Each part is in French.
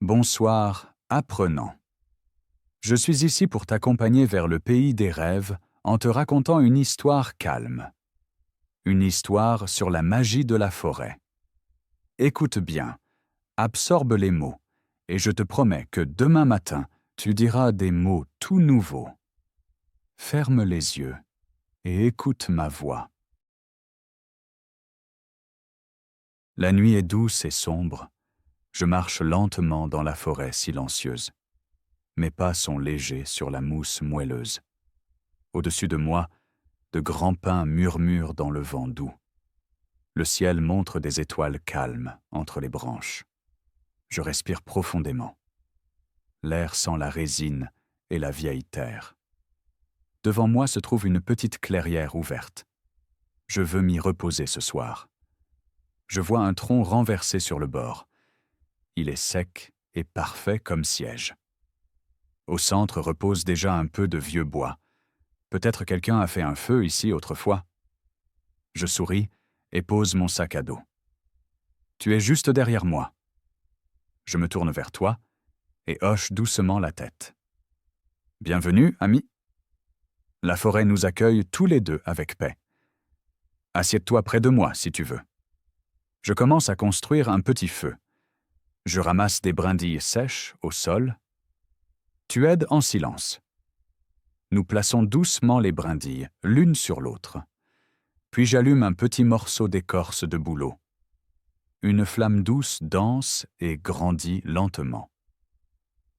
Bonsoir, apprenant. Je suis ici pour t'accompagner vers le pays des rêves en te racontant une histoire calme. Une histoire sur la magie de la forêt. Écoute bien, absorbe les mots, et je te promets que demain matin, tu diras des mots tout nouveaux. Ferme les yeux et écoute ma voix. La nuit est douce et sombre. Je marche lentement dans la forêt silencieuse. Mes pas sont légers sur la mousse moelleuse. Au-dessus de moi, de grands pins murmurent dans le vent doux. Le ciel montre des étoiles calmes entre les branches. Je respire profondément. L'air sent la résine et la vieille terre. Devant moi se trouve une petite clairière ouverte. Je veux m'y reposer ce soir. Je vois un tronc renversé sur le bord. Il est sec et parfait comme siège. Au centre repose déjà un peu de vieux bois. Peut-être quelqu'un a fait un feu ici autrefois. Je souris et pose mon sac à dos. Tu es juste derrière moi. Je me tourne vers toi et hoche doucement la tête. Bienvenue, ami. La forêt nous accueille tous les deux avec paix. Assieds-toi près de moi si tu veux. Je commence à construire un petit feu. Je ramasse des brindilles sèches au sol. Tu aides en silence. Nous plaçons doucement les brindilles, l'une sur l'autre. Puis j'allume un petit morceau d'écorce de bouleau. Une flamme douce danse et grandit lentement.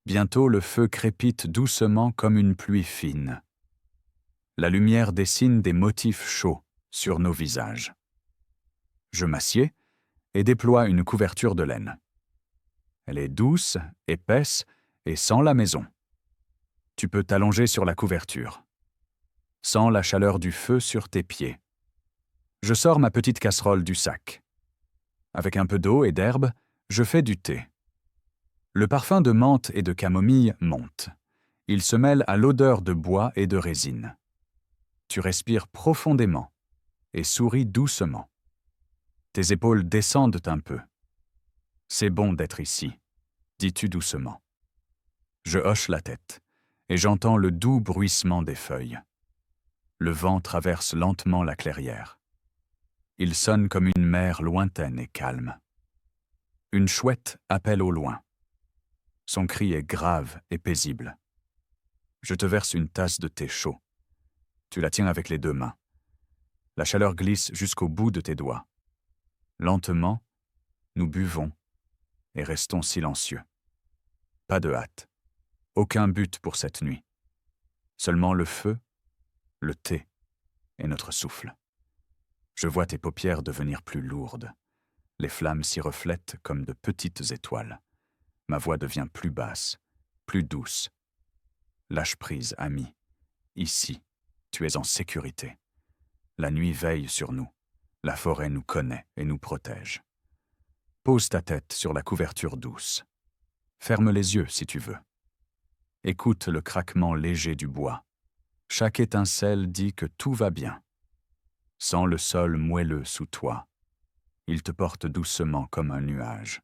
Bientôt le feu crépite doucement comme une pluie fine. La lumière dessine des motifs chauds sur nos visages. Je m'assieds et déploie une couverture de laine. Elle est douce, épaisse et sent la maison. Tu peux t'allonger sur la couverture. Sens la chaleur du feu sur tes pieds. Je sors ma petite casserole du sac. Avec un peu d'eau et d'herbe, je fais du thé. Le parfum de menthe et de camomille monte. Il se mêle à l'odeur de bois et de résine. Tu respires profondément et souris doucement. Tes épaules descendent un peu. C'est bon d'être ici, dis-tu doucement. Je hoche la tête et j'entends le doux bruissement des feuilles. Le vent traverse lentement la clairière. Il sonne comme une mer lointaine et calme. Une chouette appelle au loin. Son cri est grave et paisible. Je te verse une tasse de thé chaud. Tu la tiens avec les deux mains. La chaleur glisse jusqu'au bout de tes doigts. Lentement, nous buvons et restons silencieux. Pas de hâte. Aucun but pour cette nuit. Seulement le feu, le thé et notre souffle. Je vois tes paupières devenir plus lourdes. Les flammes s'y reflètent comme de petites étoiles. Ma voix devient plus basse, plus douce. Lâche prise, ami. Ici, tu es en sécurité. La nuit veille sur nous. La forêt nous connaît et nous protège. Pose ta tête sur la couverture douce. Ferme les yeux si tu veux. Écoute le craquement léger du bois. Chaque étincelle dit que tout va bien. Sens le sol moelleux sous toi. Il te porte doucement comme un nuage.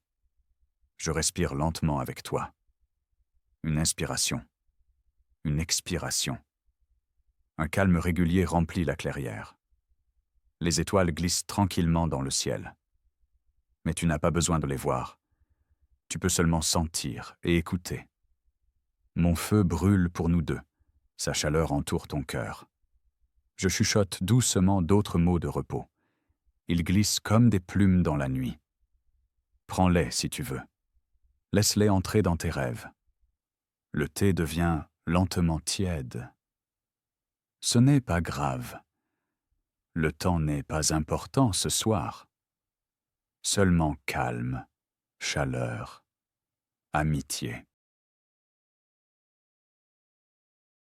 Je respire lentement avec toi. Une inspiration. Une expiration. Un calme régulier remplit la clairière. Les étoiles glissent tranquillement dans le ciel. Mais tu n'as pas besoin de les voir. Tu peux seulement sentir et écouter. Mon feu brûle pour nous deux. Sa chaleur entoure ton cœur. Je chuchote doucement d'autres mots de repos. Ils glissent comme des plumes dans la nuit. Prends-les si tu veux. Laisse-les entrer dans tes rêves. Le thé devient lentement tiède. Ce n'est pas grave. Le temps n'est pas important ce soir. Seulement calme, chaleur, amitié.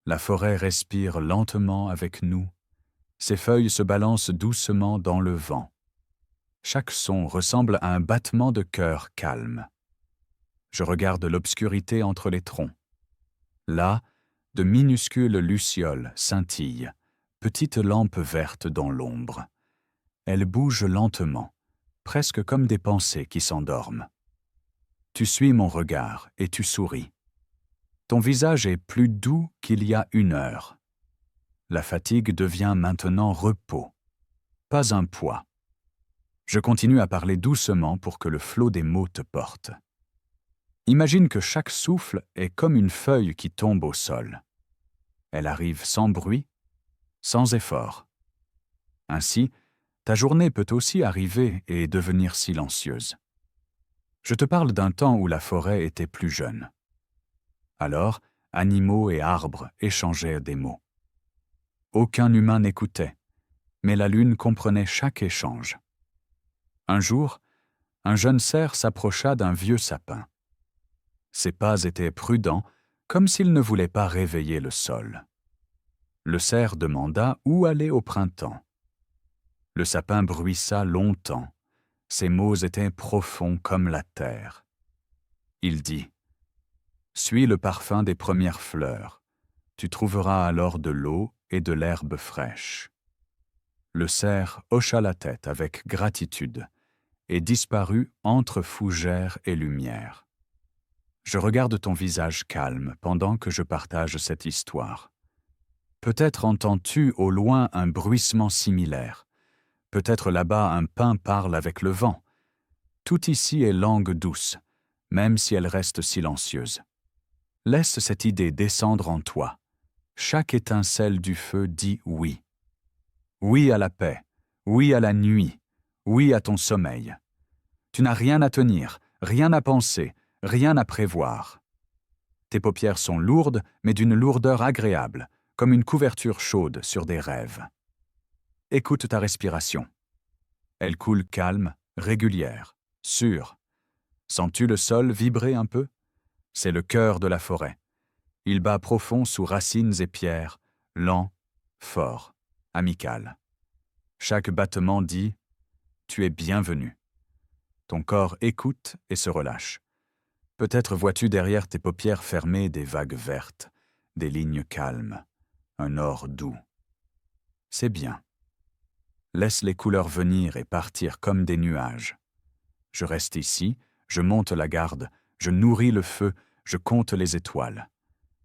La forêt respire lentement avec nous. Ses feuilles se balancent doucement dans le vent. Chaque son ressemble à un battement de cœur calme. Je regarde l'obscurité entre les troncs. Là, de minuscules lucioles scintillent, petites lampes vertes dans l'ombre. Elles bougent lentement, presque comme des pensées qui s'endorment. Tu suis mon regard et tu souris. Ton visage est plus doux qu'il y a 1 heure. La fatigue devient maintenant repos, pas un poids. Je continue à parler doucement pour que le flot des mots te porte. Imagine que chaque souffle est comme une feuille qui tombe au sol. Elle arrive sans bruit, sans effort. Ainsi, ta journée peut aussi arriver et devenir silencieuse. Je te parle d'un temps où la forêt était plus jeune. Alors, animaux et arbres échangeaient des mots. Aucun humain n'écoutait, mais la lune comprenait chaque échange. Un jour, un jeune cerf s'approcha d'un vieux sapin. Ses pas étaient prudents, comme s'il ne voulait pas réveiller le sol. Le cerf demanda où aller au printemps. Le sapin bruissa longtemps. Ses mots étaient profonds comme la terre. Il dit « Suis le parfum des premières fleurs. Tu trouveras alors de l'eau et de l'herbe fraîche. » Le cerf hocha la tête avec gratitude et disparut entre fougères et lumière. Je regarde ton visage calme pendant que je partage cette histoire. Peut-être entends-tu au loin un bruissement similaire. Peut-être là-bas un pin parle avec le vent. Tout ici est langue douce, même si elle reste silencieuse. Laisse cette idée descendre en toi. Chaque étincelle du feu dit oui. Oui à la paix, oui à la nuit, oui à ton sommeil. Tu n'as rien à tenir, rien à penser, rien à prévoir. Tes paupières sont lourdes, mais d'une lourdeur agréable, comme une couverture chaude sur des rêves. Écoute ta respiration. Elle coule calme, régulière, sûre. Sens-tu le sol vibrer un peu? C'est le cœur de la forêt. Il bat profond sous racines et pierres, lent, fort, amical. Chaque battement dit « Tu es bienvenu ». Ton corps écoute et se relâche. Peut-être vois-tu derrière tes paupières fermées des vagues vertes, des lignes calmes, un or doux. C'est bien. Laisse les couleurs venir et partir comme des nuages. Je reste ici, je monte la garde, je nourris le feu, je compte les étoiles.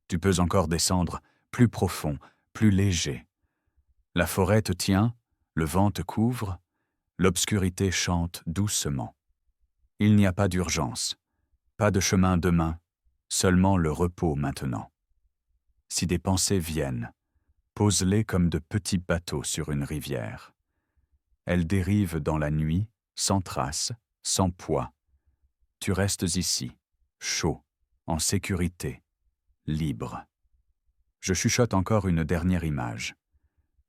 Tu peux encore descendre, plus profond, plus léger. La forêt te tient, le vent te couvre, l'obscurité chante doucement. Il n'y a pas d'urgence, pas de chemin demain, seulement le repos maintenant. Si des pensées viennent, pose-les comme de petits bateaux sur une rivière. Elles dérivent dans la nuit, sans trace, sans poids. Tu restes ici, chaud, en sécurité, libre. Je chuchote encore une dernière image.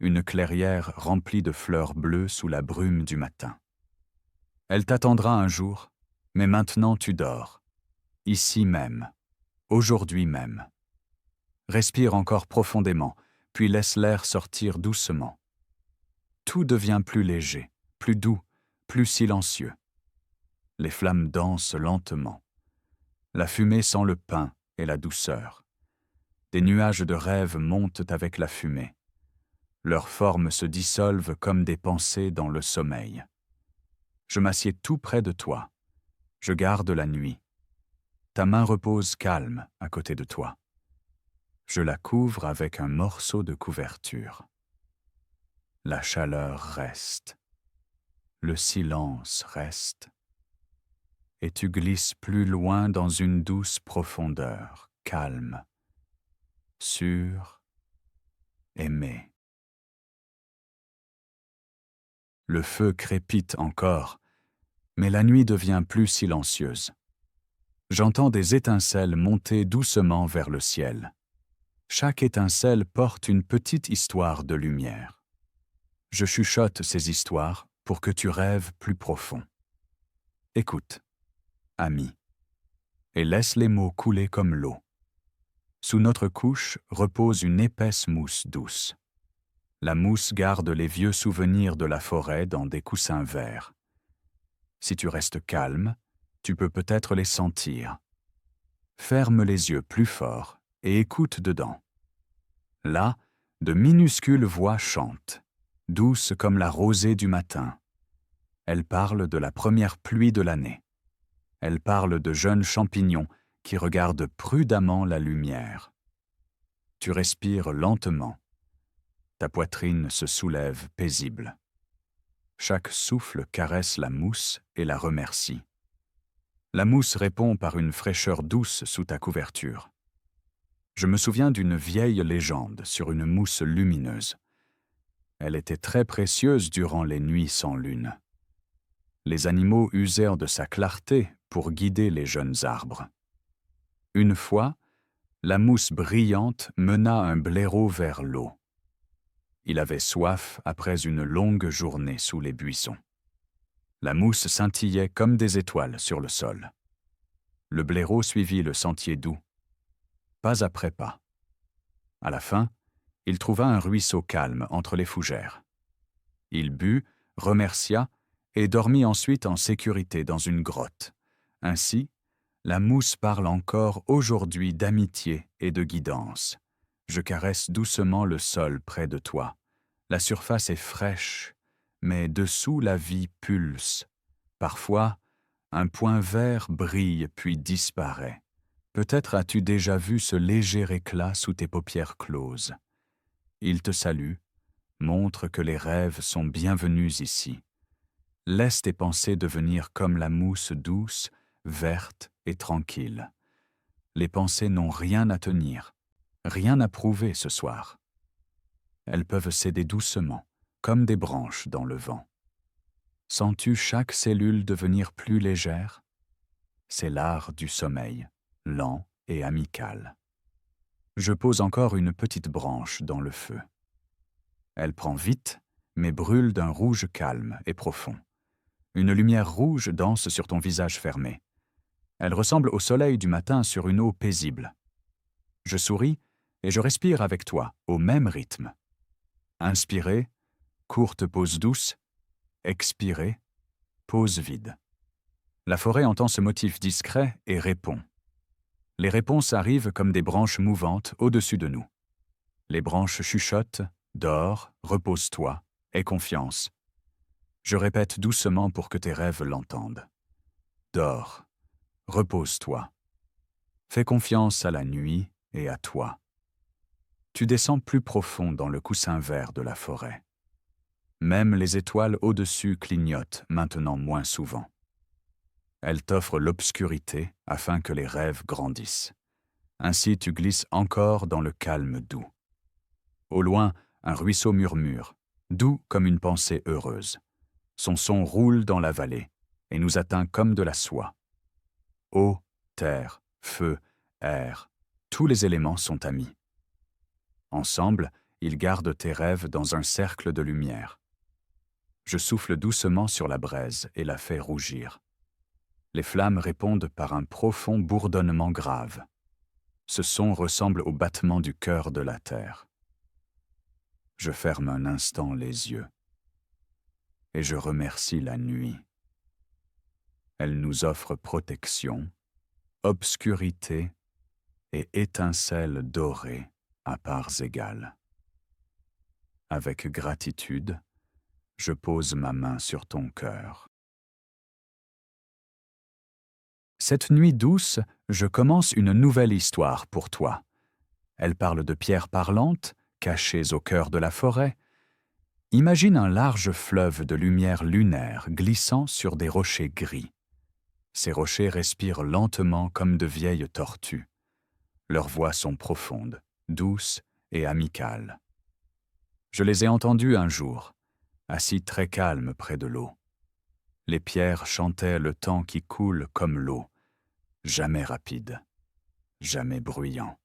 Une clairière remplie de fleurs bleues sous la brume du matin. Elle t'attendra un jour, mais maintenant tu dors. Ici même, aujourd'hui même. Respire encore profondément, puis laisse l'air sortir doucement. Tout devient plus léger, plus doux, plus silencieux. Les flammes dansent lentement. La fumée sent le pin et la douceur. Des nuages de rêve montent avec la fumée. Leurs formes se dissolvent comme des pensées dans le sommeil. Je m'assieds tout près de toi. Je garde la nuit. Ta main repose calme à côté de toi. Je la couvre avec un morceau de couverture. La chaleur reste. Le silence reste. Et tu glisses plus loin dans une douce profondeur, calme, sûre, aimée. Le feu crépite encore, mais la nuit devient plus silencieuse. J'entends des étincelles monter doucement vers le ciel. Chaque étincelle porte une petite histoire de lumière. Je chuchote ces histoires pour que tu rêves plus profond. Écoute, ami, et laisse les mots couler comme l'eau. Sous notre couche repose une épaisse mousse douce. La mousse garde les vieux souvenirs de la forêt dans des coussins verts. Si tu restes calme, tu peux peut-être les sentir. Ferme les yeux plus fort et écoute dedans. Là, de minuscules voix chantent, douces comme la rosée du matin. Elles parlent de la première pluie de l'année. Elle parle de jeunes champignons qui regardent prudemment la lumière. Tu respires lentement. Ta poitrine se soulève paisible. Chaque souffle caresse la mousse et la remercie. La mousse répond par une fraîcheur douce sous ta couverture. Je me souviens d'une vieille légende sur une mousse lumineuse. Elle était très précieuse durant les nuits sans lune. Les animaux usèrent de sa clarté pour guider les jeunes arbres. Une fois, la mousse brillante mena un blaireau vers l'eau. Il avait soif après une longue journée sous les buissons. La mousse scintillait comme des étoiles sur le sol. Le blaireau suivit le sentier doux, pas après pas. À la fin, il trouva un ruisseau calme entre les fougères. Il but, remercia et dormit ensuite en sécurité dans une grotte. Ainsi, la mousse parle encore aujourd'hui d'amitié et de guidance. Je caresse doucement le sol près de toi. La surface est fraîche, mais dessous la vie pulse. Parfois, un point vert brille puis disparaît. Peut-être as-tu déjà vu ce léger éclat sous tes paupières closes. Il te salue, montre que les rêves sont bienvenus ici. Laisse tes pensées devenir comme la mousse douce, verte et tranquille. Les pensées n'ont rien à tenir, rien à prouver ce soir. Elles peuvent céder doucement, comme des branches dans le vent. Sens-tu chaque cellule devenir plus légère? C'est l'art du sommeil, lent et amical. Je pose encore une petite branche dans le feu. Elle prend vite, mais brûle d'un rouge calme et profond. Une lumière rouge danse sur ton visage fermé. Elle ressemble au soleil du matin sur une eau paisible. Je souris et je respire avec toi, au même rythme. Inspirez, courte pause douce. Expirez, pause vide. La forêt entend ce motif discret et répond. Les réponses arrivent comme des branches mouvantes au-dessus de nous. Les branches chuchotent, dors, repose-toi, aie confiance. Je répète doucement pour que tes rêves l'entendent. Dors, repose-toi. Fais confiance à la nuit et à toi. Tu descends plus profond dans le coussin vert de la forêt. Même les étoiles au-dessus clignotent maintenant moins souvent. Elles t'offrent l'obscurité afin que les rêves grandissent. Ainsi tu glisses encore dans le calme doux. Au loin, un ruisseau murmure, doux comme une pensée heureuse. Son son roule dans la vallée et nous atteint comme de la soie. Eau, terre, feu, air, tous les éléments sont amis. Ensemble, ils gardent tes rêves dans un cercle de lumière. Je souffle doucement sur la braise et la fais rougir. Les flammes répondent par un profond bourdonnement grave. Ce son ressemble au battement du cœur de la terre. Je ferme un instant les yeux et je remercie la nuit. Elle nous offre protection, obscurité et étincelles dorées à parts égales. Avec gratitude, je pose ma main sur ton cœur. Cette nuit douce, je commence une nouvelle histoire pour toi. Elle parle de pierres parlantes, cachées au cœur de la forêt. Imagine un large fleuve de lumière lunaire glissant sur des rochers gris. Ces rochers respirent lentement comme de vieilles tortues. Leurs voix sont profondes, douces et amicales. Je les ai entendus un jour, assis très calmes près de l'eau. Les pierres chantaient le temps qui coule comme l'eau, jamais rapide, jamais bruyant.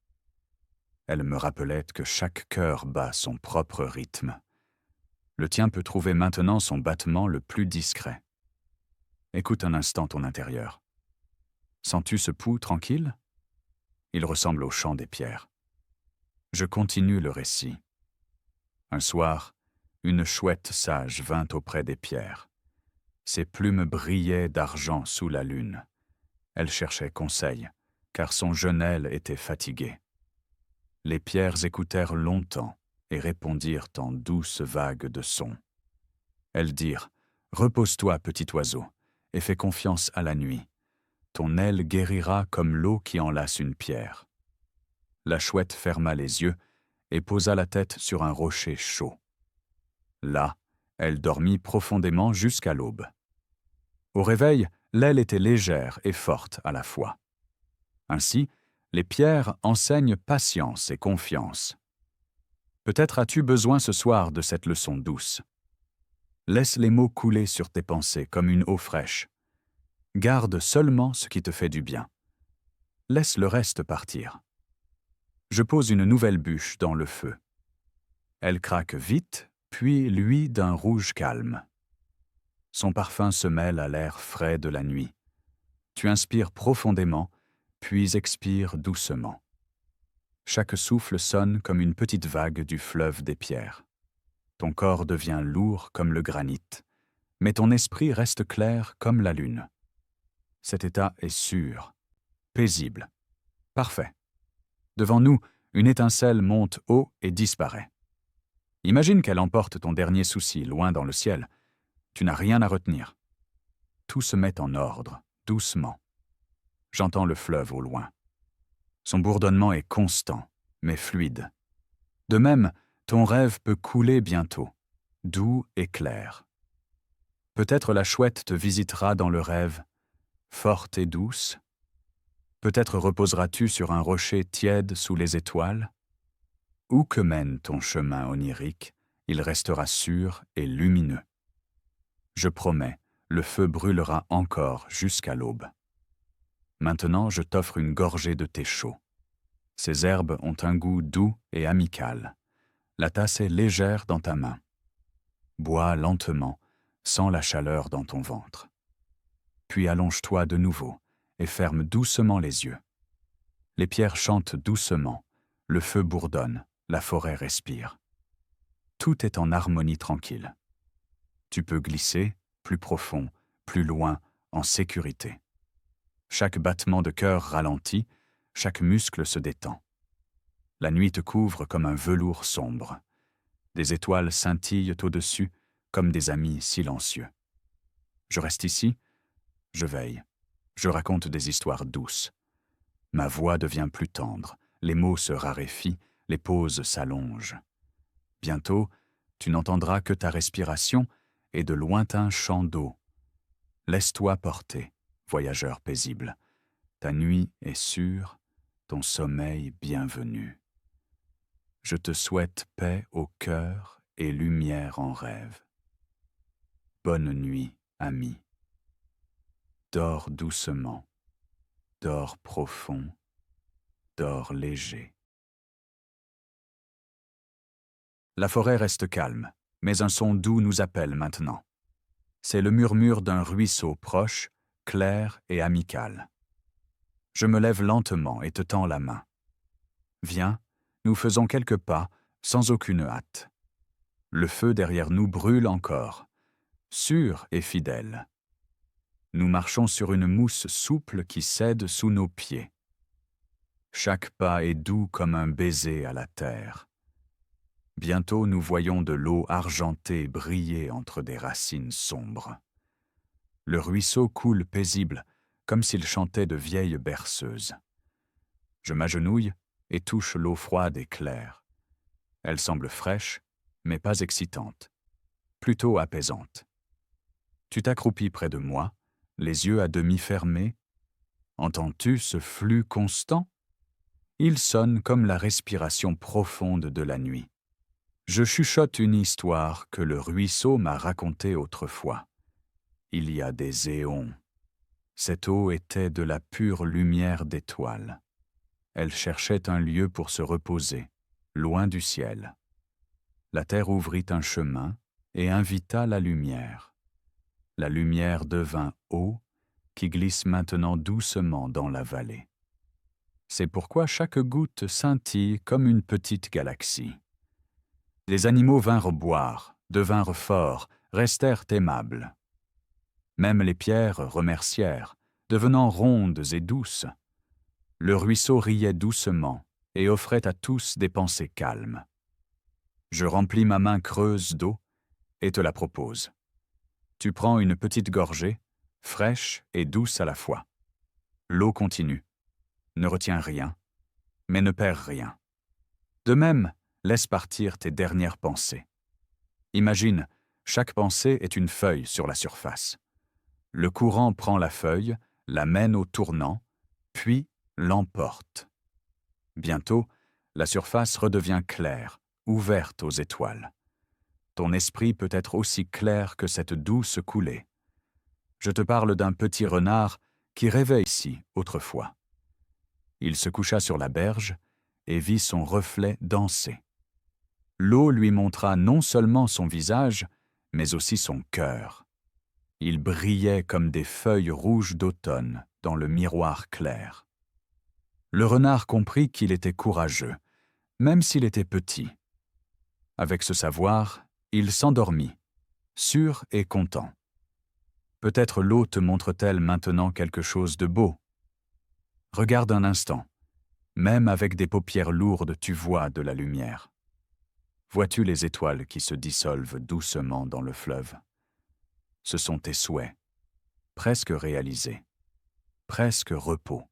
Elles me rappelaient que chaque cœur bat son propre rythme. Le tien peut trouver maintenant son battement le plus discret. Écoute un instant ton intérieur. Sens-tu ce pouls tranquille? Il ressemble au chant des pierres. Je continue le récit. Un soir, une chouette sage vint auprès des pierres. Ses plumes brillaient d'argent sous la lune. Elle cherchait conseil, car son jeune aile était fatigué. Les pierres écoutèrent longtemps et répondirent en douces vagues de sons. Elles dirent « Repose-toi, petit oiseau, et fais confiance à la nuit. ton aile guérira comme l'eau qui enlace une pierre. » La chouette ferma les yeux et posa la tête sur un rocher chaud. Là, elle dormit profondément jusqu'à l'aube. Au réveil, l'aile était légère et forte à la fois. Ainsi, les pierres enseignent patience et confiance. Peut-être as-tu besoin ce soir de cette leçon douce. Laisse les mots couler sur tes pensées comme une eau fraîche. Garde seulement ce qui te fait du bien. Laisse le reste partir. Je pose une nouvelle bûche dans le feu. Elle craque vite, puis luit d'un rouge calme. Son parfum se mêle à l'air frais de la nuit. Tu inspires profondément, puis expires doucement. Chaque souffle sonne comme une petite vague du fleuve des pierres. Ton corps devient lourd comme le granit, mais ton esprit reste clair comme la lune. Cet état est sûr, paisible, parfait. Devant nous, une étincelle monte haut et disparaît. Imagine qu'elle emporte ton dernier souci loin dans le ciel. Tu n'as rien à retenir. Tout se met en ordre, doucement. J'entends le fleuve au loin. Son bourdonnement est constant, mais fluide. De même, ton rêve peut couler bientôt, doux et clair. Peut-être la chouette te visitera dans le rêve, forte et douce. Peut-être reposeras-tu sur un rocher tiède sous les étoiles. Où que mène ton chemin onirique, il restera sûr et lumineux. Je promets, le feu brûlera encore jusqu'à l'aube. Maintenant, je t'offre une gorgée de thé chaud. Ces herbes ont un goût doux et amical. La tasse est légère dans ta main. Bois lentement, sens la chaleur dans ton ventre. Puis allonge-toi de nouveau et ferme doucement les yeux. Les pierres chantent doucement, le feu bourdonne, la forêt respire. Tout est en harmonie tranquille. Tu peux glisser, plus profond, plus loin, en sécurité. Chaque battement de cœur ralentit, chaque muscle se détend. La nuit te couvre comme un velours sombre. Des étoiles scintillent au-dessus comme des amis silencieux. Je reste ici, je veille, je raconte des histoires douces. Ma voix devient plus tendre, les mots se raréfient, les pauses s'allongent. Bientôt, tu n'entendras que ta respiration et de lointains chants d'eau. Laisse-toi porter, voyageur paisible. Ta nuit est sûre, ton sommeil bienvenu. Je te souhaite paix au cœur et lumière en rêve. Bonne nuit, ami. Dors doucement, dors profond, dors léger. La forêt reste calme, mais un son doux nous appelle maintenant. C'est le murmure d'un ruisseau proche, clair et amical. Je me lève lentement et te tends la main. Viens, nous faisons quelques pas, sans aucune hâte. Le feu derrière nous brûle encore, sûr et fidèle. Nous marchons sur une mousse souple qui cède sous nos pieds. Chaque pas est doux comme un baiser à la terre. Bientôt nous voyons de l'eau argentée briller entre des racines sombres. Le ruisseau coule paisible, comme s'il chantait de vieilles berceuses. Je m'agenouille et touche l'eau froide et claire. Elle semble fraîche, mais pas excitante, plutôt apaisante. Tu t'accroupis près de moi, les yeux à demi fermés. Entends-tu ce flux constant? Il sonne comme la respiration profonde de la nuit. Je chuchote une histoire que le ruisseau m'a racontée autrefois. Il y a des éons. Cette eau était de la pure lumière d'étoiles. Elle cherchait un lieu pour se reposer, loin du ciel. La terre ouvrit un chemin et invita la lumière. La lumière devint eau qui glisse maintenant doucement dans la vallée. C'est pourquoi chaque goutte scintille comme une petite galaxie. Les animaux vinrent boire, devinrent forts, restèrent aimables. Même les pierres remercièrent, devenant rondes et douces. Le ruisseau riait doucement et offrait à tous des pensées calmes. Je remplis ma main creuse d'eau et te la propose. Tu prends une petite gorgée, fraîche et douce à la fois. l'eau continue, ne retient rien, mais ne perd rien. De même, laisse partir tes dernières pensées. Imagine, chaque pensée est une feuille sur la surface. Le courant prend la feuille, la mène au tournant, puis l'emporte. Bientôt, la surface redevient claire, ouverte aux étoiles. Ton esprit peut être aussi clair que cette douce coulée. Je te parle d'un petit renard qui rêvait ici autrefois. Il se coucha sur la berge et vit son reflet danser. L'eau lui montra non seulement son visage, mais aussi son cœur. Il brillait comme des feuilles rouges d'automne dans le miroir clair. Le renard comprit qu'il était courageux, même s'il était petit. Avec ce savoir, il s'endormit, sûr et content. Peut-être l'eau te montre-t-elle maintenant quelque chose de beau. Regarde un instant. Même avec des paupières lourdes, tu vois de la lumière. Vois-tu les étoiles qui se dissolvent doucement dans le fleuve? Ce sont tes souhaits, presque réalisés, presque repos.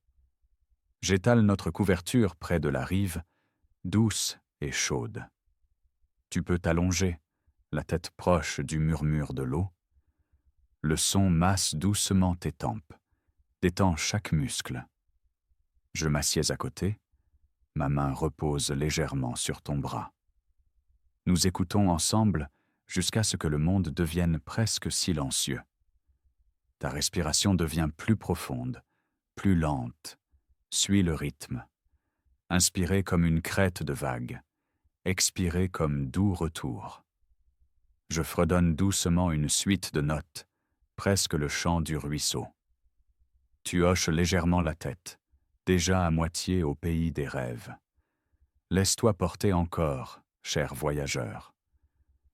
J'étale notre couverture près de la rive, douce et chaude. Tu peux t'allonger, la tête proche du murmure de l'eau. Le son masse doucement tes tempes, détend chaque muscle. Je m'assieds à côté, ma main repose légèrement sur ton bras. Nous écoutons ensemble jusqu'à ce que le monde devienne presque silencieux. Ta respiration devient plus profonde, plus lente, suis le rythme. Inspirez comme une crête de vague, expirez comme doux retour. Je fredonne doucement une suite de notes, presque le chant du ruisseau. Tu hoches légèrement la tête, déjà à moitié au pays des rêves. Laisse-toi porter encore, cher voyageur.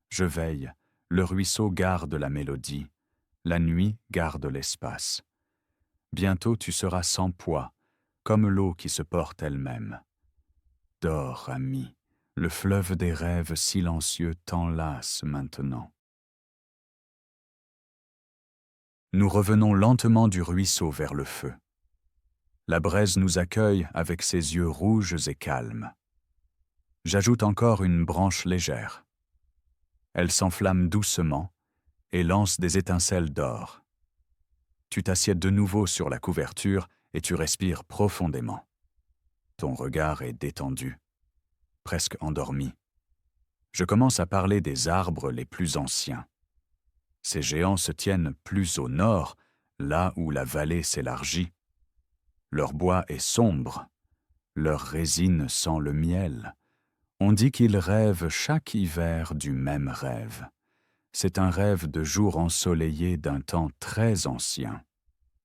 Je veille, le ruisseau garde la mélodie, la nuit garde l'espace. Bientôt tu seras sans poids, comme l'eau qui se porte elle-même. Dors, ami, le fleuve des rêves silencieux t'enlace maintenant. Nous revenons lentement du ruisseau vers le feu. La braise nous accueille avec ses yeux rouges et calmes. J'ajoute encore une branche légère. Elle s'enflamme doucement et lance des étincelles d'or. Tu t'assieds de nouveau sur la couverture et tu respires profondément. Ton regard est détendu, presque endormi. Je commence à parler des arbres les plus anciens. Ces géants se tiennent plus au nord, là où la vallée s'élargit. Leur bois est sombre, leur résine sent le miel. On dit qu'ils rêvent chaque hiver du même rêve. C'est un rêve de jour ensoleillé d'un temps très ancien.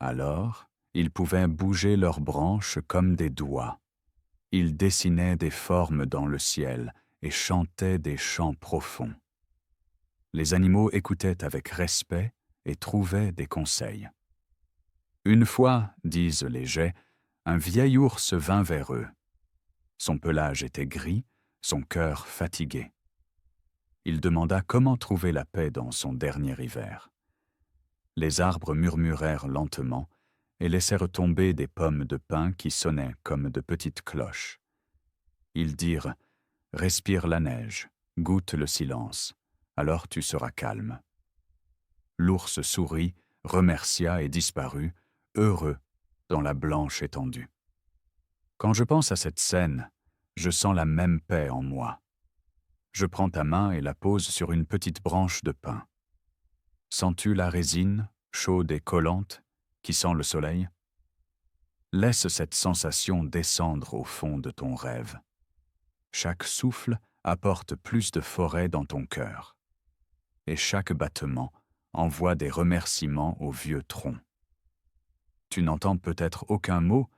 Alors, ils pouvaient bouger leurs branches comme des doigts. Ils dessinaient des formes dans le ciel et chantaient des chants profonds. Les animaux écoutaient avec respect et trouvaient des conseils. Une fois, disent les geais, un vieil ours vint vers eux. Son pelage était gris, son cœur fatigué. Il demanda comment trouver la paix dans son dernier hiver. Les arbres murmurèrent lentement et laissèrent tomber des pommes de pin qui sonnaient comme de petites cloches. Ils dirent « Respire la neige, goûte le silence, alors tu seras calme. » L'ours sourit, remercia et disparut, heureux, dans la blanche étendue. Quand je pense à cette scène, je sens la même paix en moi. Je prends ta main et la pose sur une petite branche de pin. Sens-tu la résine, chaude et collante, qui sent le soleil? Laisse cette sensation descendre au fond de ton rêve. Chaque souffle apporte plus de forêt dans ton cœur. Et chaque battement envoie des remerciements au vieux tronc. Tu n'entends peut-être aucun mot,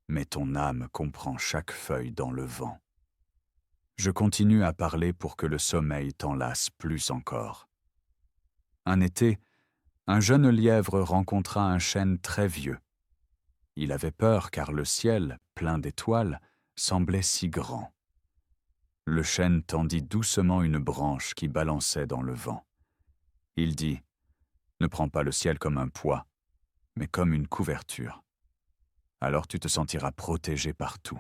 mais ton âme comprend chaque feuille dans le vent. Je continue à parler pour que le sommeil t'enlace plus encore. Un été, un jeune lièvre rencontra un chêne très vieux. Il avait peur car le ciel, plein d'étoiles, semblait si grand. Le chêne tendit doucement une branche qui balançait dans le vent. Il dit « Ne prends pas le ciel comme un poids, mais comme une couverture. Alors tu te sentiras protégé partout.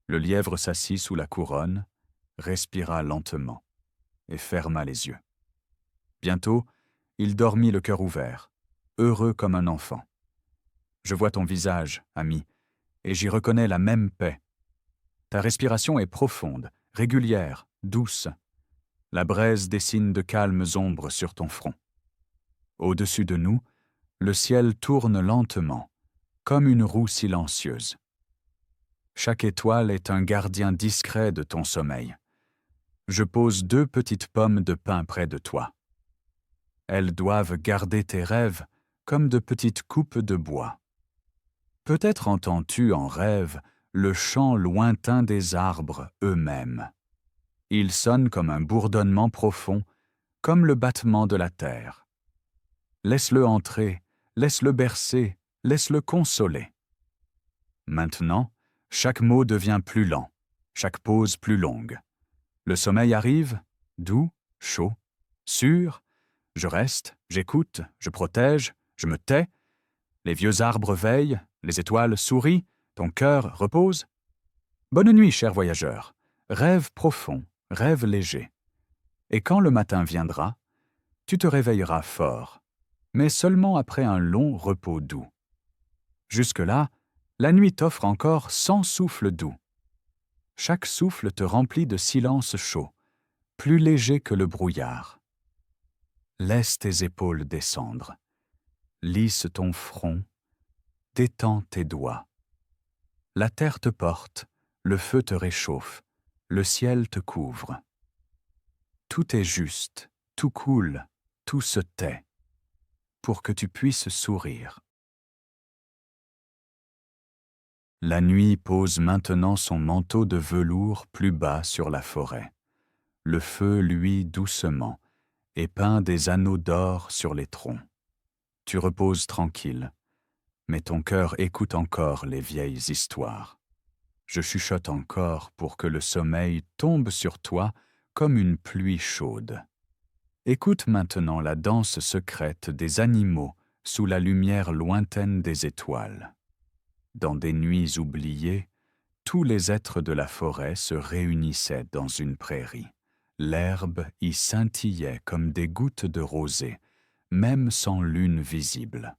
Le lièvre s'assit sous la couronne, respira lentement et ferma les yeux. Bientôt, il dormit le cœur ouvert, heureux comme un enfant. Je vois ton visage, ami, et j'y reconnais la même paix. Ta respiration est profonde, régulière, douce. La braise dessine de calmes ombres sur ton front. Au-dessus de nous, le ciel tourne lentement, comme une roue silencieuse. Chaque étoile est un gardien discret de ton sommeil. Je pose 2 petites pommes de pin près de toi. Elles doivent garder tes rêves comme de petites coupes de bois. Peut-être entends-tu en rêve le chant lointain des arbres eux-mêmes. Il sonne comme un bourdonnement profond, comme le battement de la terre. Laisse-le entrer, laisse-le bercer, laisse-le consoler. Maintenant, chaque mot devient plus lent, chaque pause plus longue. Le sommeil arrive, doux, chaud, sûr. Je reste, j'écoute, je protège, je me tais. Les vieux arbres veillent, les étoiles sourient, ton cœur repose. Bonne nuit, cher voyageur. Rêve profond, rêve léger. Et quand le matin viendra, tu te réveilleras fort, mais seulement après un long repos doux. Jusque-là, la nuit t'offre encore 100 souffles doux. Chaque souffle te remplit de silence chaud, plus léger que le brouillard. Laisse tes épaules descendre, lisse ton front, détends tes doigts. La terre te porte, le feu te réchauffe, le ciel te couvre. Tout est juste, tout coule, tout se tait, pour que tu puisses sourire. La nuit pose maintenant son manteau de velours plus bas sur la forêt. Le feu luit doucement et peint des anneaux d'or sur les troncs. Tu reposes tranquille, mais ton cœur écoute encore les vieilles histoires. Je chuchote encore pour que le sommeil tombe sur toi comme une pluie chaude. Écoute maintenant la danse secrète des animaux sous la lumière lointaine des étoiles. Dans des nuits oubliées, tous les êtres de la forêt se réunissaient dans une prairie. L'herbe y scintillait comme des gouttes de rosée, même sans lune visible.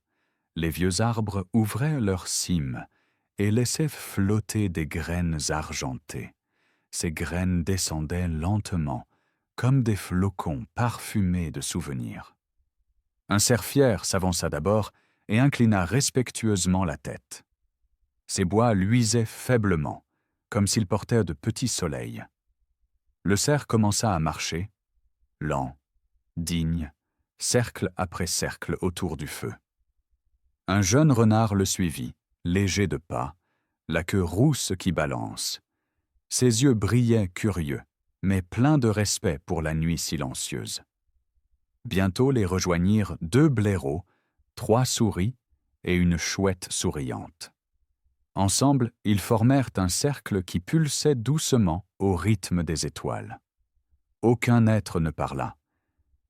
Les vieux arbres ouvraient leurs cimes et laissaient flotter des graines argentées. Ces graines descendaient lentement, comme des flocons parfumés de souvenirs. Un cerf fier s'avança d'abord et inclina respectueusement la tête. Ses bois luisaient faiblement, comme s'ils portaient de petits soleils. Le cerf commença à marcher, lent, digne, cercle après cercle autour du feu. Un jeune renard le suivit, léger de pas, la queue rousse qui balance. Ses yeux brillaient curieux, mais pleins de respect pour la nuit silencieuse. Bientôt les rejoignirent 2 blaireaux, 3 souris et une chouette souriante. Ensemble, ils formèrent un cercle qui pulsait doucement au rythme des étoiles. Aucun être ne parla,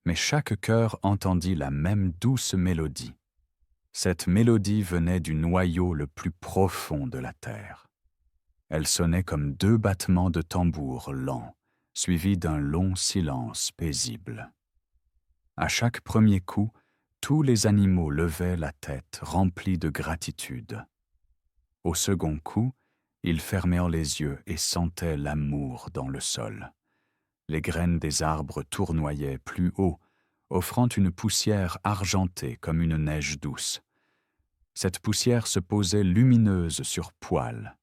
mais chaque cœur entendit la même douce mélodie. Cette mélodie venait du noyau le plus profond de la terre. Elle sonnait comme 2 battements de tambour lents, suivis d'un long silence paisible. À chaque premier coup, tous les animaux levaient la tête remplis de gratitude. Au second coup, ils fermèrent les yeux et sentaient l'amour dans le sol. Les graines des arbres tournoyaient plus haut, offrant une poussière argentée comme une neige douce. Cette poussière se posait lumineuse sur poils,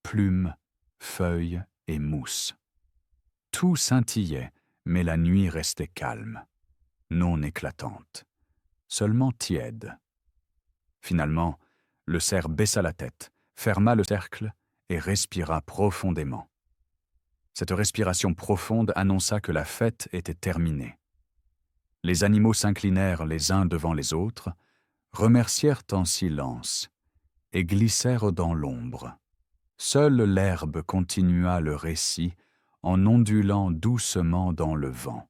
plumes, feuilles et mousse. Tout scintillait, mais la nuit restait calme, non éclatante, seulement tiède. Finalement, le cerf baissa la tête, ferma le cercle et respira profondément. Cette respiration profonde annonça que la fête était terminée. Les animaux s'inclinèrent les uns devant les autres, remercièrent en silence et glissèrent dans l'ombre. Seule l'herbe continua le récit en ondulant doucement dans le vent.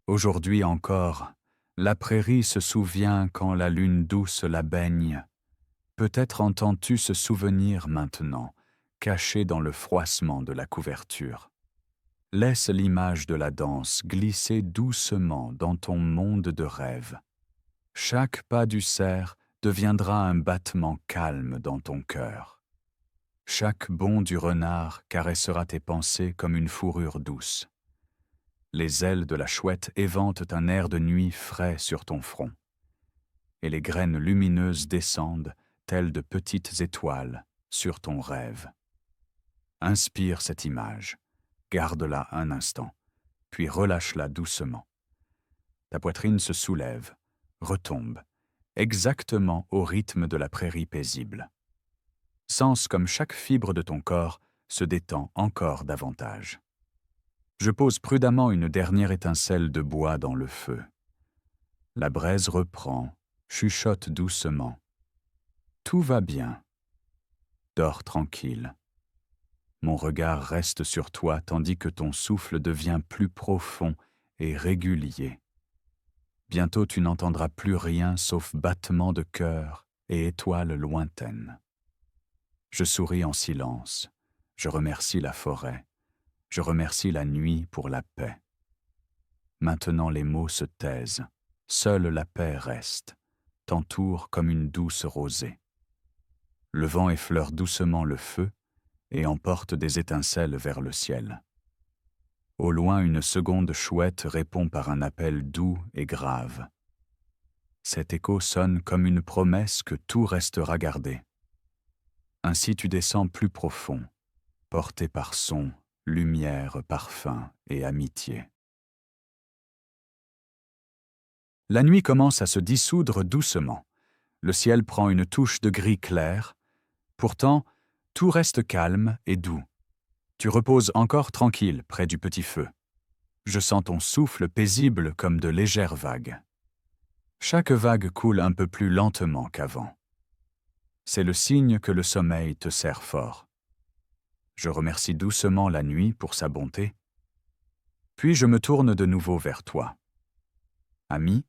Aujourd'hui encore, la prairie se souvient quand la lune douce la baigne. peut-être entends-tu ce souvenir maintenant, caché dans le froissement de la couverture. Laisse l'image de la danse glisser doucement dans ton monde de rêve. Chaque pas du cerf deviendra un battement calme dans ton cœur. Chaque bond du renard caressera tes pensées comme une fourrure douce. Les ailes de la chouette éventent un air de nuit frais sur ton front. Et les graines lumineuses descendent, telles de petites étoiles, sur ton rêve. Inspire cette image, garde-la un instant, puis relâche-la doucement. Ta poitrine se soulève, retombe, exactement au rythme de la prairie paisible. Sens comme chaque fibre de ton corps se détend encore davantage. Je pose prudemment une dernière étincelle de bois dans le feu. La braise reprend, chuchote doucement. Tout va bien. Dors tranquille. Mon regard reste sur toi tandis que ton souffle devient plus profond et régulier. Bientôt tu n'entendras plus rien sauf battements de cœur et étoiles lointaines. Je souris en silence. Je remercie la forêt. Je remercie la nuit pour la paix. Maintenant les mots se taisent. Seule la paix reste, t'entoure comme une douce rosée. Le vent effleure doucement le feu et emporte des étincelles vers le ciel. Au loin, une seconde chouette répond par un appel doux et grave. Cet écho sonne comme une promesse que tout restera gardé. Ainsi tu descends plus profond, porté par son, lumière, parfum et amitié. La nuit commence à se dissoudre doucement. Le ciel prend une touche de gris clair. Pourtant, tout reste calme et doux. Tu reposes encore tranquille près du petit feu. Je sens ton souffle paisible comme de légères vagues. Chaque vague coule un peu plus lentement qu'avant. C'est le signe que le sommeil te serre fort. Je remercie doucement la nuit pour sa bonté. Puis je me tourne de nouveau vers toi. Ami,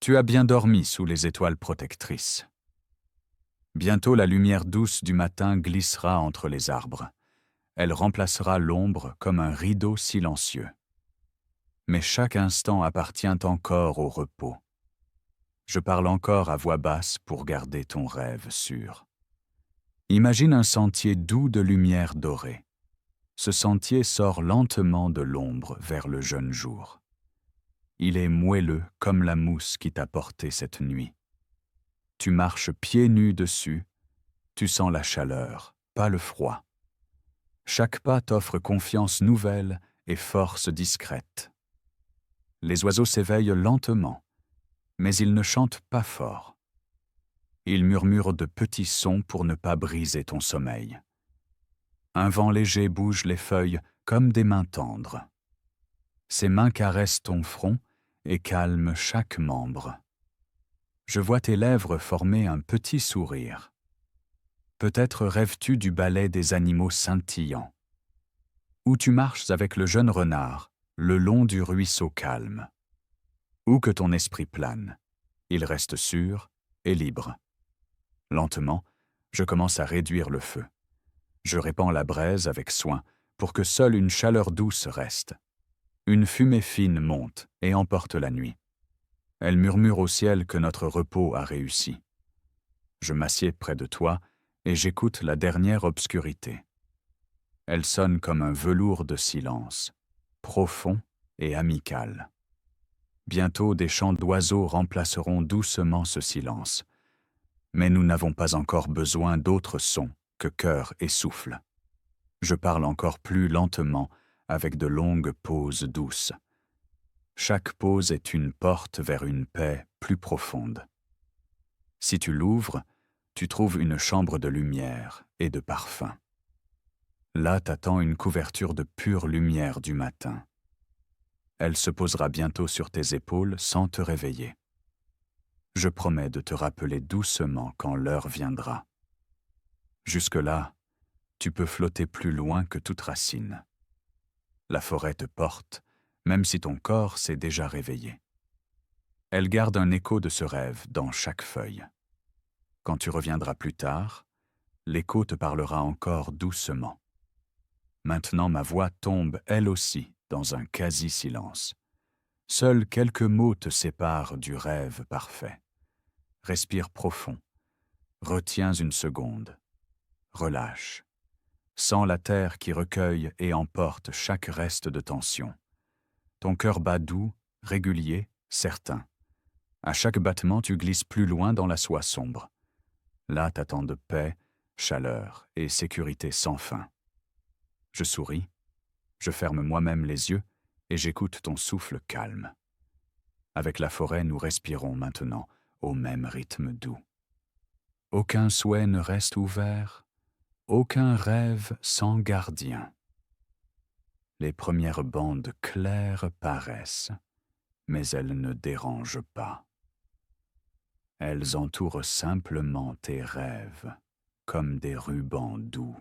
tu as bien dormi sous les étoiles protectrices. Bientôt la lumière douce du matin glissera entre les arbres. Elle remplacera l'ombre comme un rideau silencieux. Mais chaque instant appartient encore au repos. Je parle encore à voix basse pour garder ton rêve sûr. Imagine un sentier doux de lumière dorée. Ce sentier sort lentement de l'ombre vers le jeune jour. Il est moelleux comme la mousse qui t'a porté cette nuit. Tu marches pieds nus dessus, tu sens la chaleur, pas le froid. Chaque pas t'offre confiance nouvelle et force discrète. Les oiseaux s'éveillent lentement, mais ils ne chantent pas fort. Ils murmurent de petits sons pour ne pas briser ton sommeil. Un vent léger bouge les feuilles comme des mains tendres. Ces mains caressent ton front et calment chaque membre. Je vois tes lèvres former un petit sourire. Peut-être rêves-tu du ballet des animaux scintillants. Ou tu marches avec le jeune renard, le long du ruisseau calme. Ou que ton esprit plane, il reste sûr et libre. Lentement, je commence à réduire le feu. Je répands la braise avec soin pour que seule une chaleur douce reste. Une fumée fine monte et emporte la nuit. Elle murmure au ciel que notre repos a réussi. Je m'assieds près de toi et j'écoute la dernière obscurité. Elle sonne comme un velours de silence, profond et amical. Bientôt des chants d'oiseaux remplaceront doucement ce silence. Mais nous n'avons pas encore besoin d'autres sons que cœur et souffle. Je parle encore plus lentement avec de longues pauses douces. Chaque pause est une porte vers une paix plus profonde. Si tu l'ouvres, tu trouves une chambre de lumière et de parfum. Là t'attend une couverture de pure lumière du matin. Elle se posera bientôt sur tes épaules sans te réveiller. Je promets de te rappeler doucement quand l'heure viendra. Jusque-là, tu peux flotter plus loin que toute racine. La forêt te porte, même si ton corps s'est déjà réveillé. Elle garde un écho de ce rêve dans chaque feuille. Quand tu reviendras plus tard, l'écho te parlera encore doucement. Maintenant ma voix tombe, elle aussi, dans un quasi-silence. Seuls quelques mots te séparent du rêve parfait. Respire profond. Retiens une seconde. Relâche. Sens la terre qui recueille et emporte chaque reste de tension. Ton cœur bat doux, régulier, certain. À chaque battement, tu glisses plus loin dans la soie sombre. Là t'attendent paix, chaleur et sécurité sans fin. Je souris, je ferme moi-même les yeux et j'écoute ton souffle calme. Avec la forêt, nous respirons maintenant au même rythme doux. Aucun souhait ne reste ouvert, aucun rêve sans gardien. Les premières bandes claires paraissent, mais elles ne dérangent pas. Elles entourent simplement tes rêves, comme des rubans doux.